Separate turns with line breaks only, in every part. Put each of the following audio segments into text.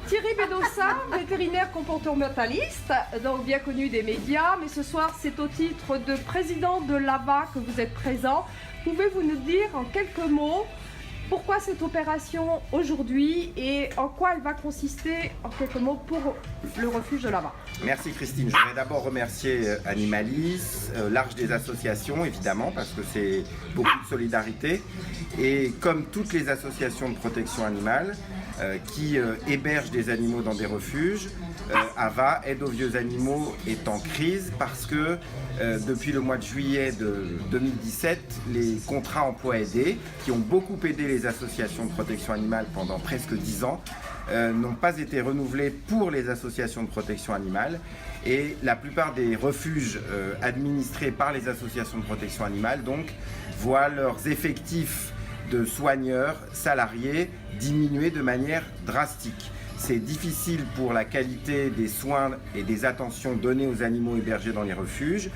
Thierry Bedossa, vétérinaire comportementaliste, donc bien connu des médias, mais ce soir c'est au titre de président de l'AVA que vous êtes présent. Pouvez-vous nous dire en quelques mots pourquoi cette opération aujourd'hui et en quoi elle va consister en quelques mots pour le refuge de l'AVA?
Merci Christine. Je voudrais d'abord remercier Animalis, l'Arche des associations évidemment parce que c'est beaucoup de solidarité et comme toutes les associations de protection animale qui hébergent des animaux dans des refuges, AVA, Aide aux vieux animaux, est en crise parce que depuis le mois de juillet de 2017, les contrats emploi aidés qui ont beaucoup aidé les associations de protection animale pendant presque 10 ans n'ont pas été renouvelés pour les associations de protection animale et la plupart des refuges administrés par les associations de protection animale donc voient leurs effectifs de soigneurs salariés diminuer de manière drastique. C'est difficile pour la qualité des soins et des attentions données aux animaux hébergés dans les refuges.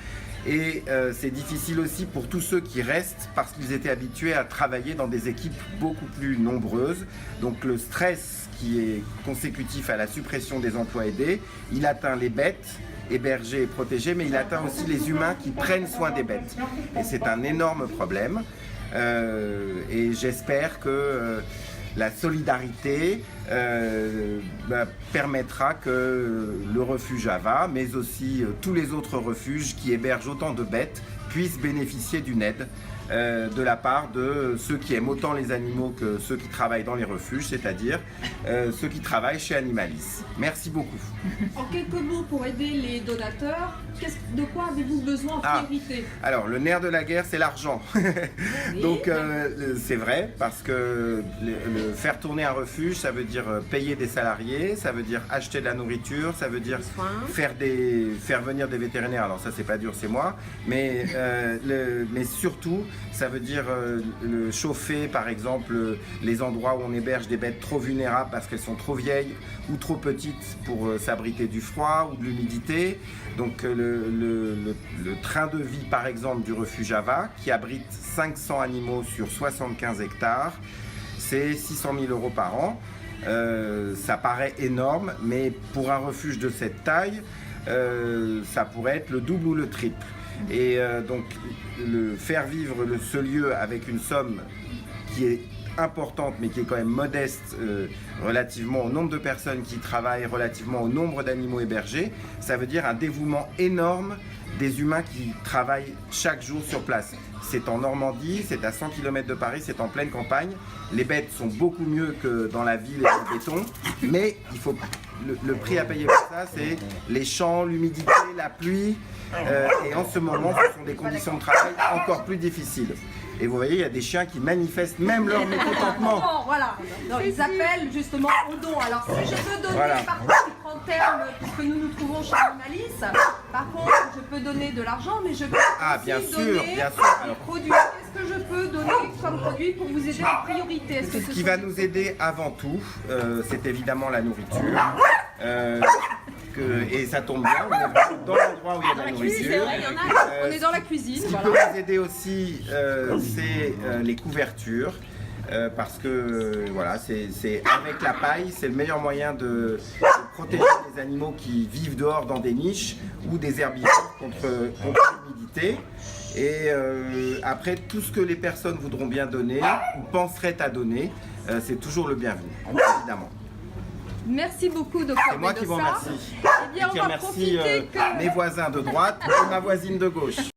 Et c'est difficile aussi pour tous ceux qui restent parce qu'ils étaient habitués à travailler dans des équipes beaucoup plus nombreuses. Donc le stress qui est consécutif à la suppression des emplois aidés, il atteint les bêtes hébergées et protégées, mais il atteint aussi les humains qui prennent soin des bêtes. Et c'est un énorme problème. Et j'espère que la solidarité permettra que le refuge AVA, mais aussi tous les autres refuges qui hébergent autant de bêtes, puissent bénéficier d'une aide de la part de ceux qui aiment autant les animaux que ceux qui travaillent dans les refuges, c'est-à-dire ceux qui travaillent chez Animalis. Merci beaucoup.
En quelques mots pour aider les donateurs, de quoi avez-vous besoin en priorité?
Alors, le nerf de la guerre, c'est l'argent.
Oui.
Donc, c'est vrai, parce que faire tourner un refuge, ça veut dire payer des salariés, ça veut dire acheter de la nourriture, ça veut dire faire venir des vétérinaires. Alors ça, c'est pas dur, c'est moi. Mais surtout, ça veut dire chauffer, par exemple, les endroits où on héberge des bêtes trop vulnérables parce qu'elles sont trop vieilles ou trop petites pour s'abriter du froid ou de l'humidité. Donc le train de vie par exemple du refuge AVA qui abrite 500 animaux sur 75 hectares, c'est 600 000 € par an. Ça paraît énorme, mais pour un refuge de cette taille, ça pourrait être le double ou le triple. Et donc faire vivre ce lieu avec une somme qui est importante mais qui est quand même modeste relativement au nombre de personnes qui travaillent, relativement au nombre d'animaux hébergés, ça veut dire un dévouement énorme des humains qui travaillent chaque jour sur place. C'est en Normandie, c'est à 100 km de Paris, c'est en pleine campagne. Les bêtes sont beaucoup mieux que dans la ville et le béton, mais il faut le prix à payer pour ça, c'est les champs, l'humidité, la pluie. Et en ce moment, ce sont des conditions de travail encore plus difficiles. Et vous voyez, il y a des chiens qui manifestent même leur mécontentement.
Voilà, non, ils appellent justement au don. Alors si je peux donner, par contre, il prend terme, puisque nous nous trouvons chez Animalis, par contre, je peux donner de l'argent, mais je peux aussi donner des produits. Qu'est-ce que je peux donner comme produit pour vous aider en priorité?
Ce qui va nous aider avant tout, c'est évidemment la nourriture. Et ça tombe bien, on est dans l'endroit où il y a de la nourriture.
On est dans la cuisine.
Ce qui peut nous aider aussi, c'est les couvertures. Parce que voilà, c'est avec la paille, c'est le meilleur moyen de protéger les animaux qui vivent dehors dans des niches ou des herbivores contre l'humidité. Et après, tout ce que les personnes voudront bien donner ou penseraient à donner, c'est toujours le bienvenu, évidemment.
Merci beaucoup, Dr.
C'est moi qui vous remercie.
Eh bien,
et qui
on va
remercie
profiter
mes voisins de droite et ma voisine de gauche.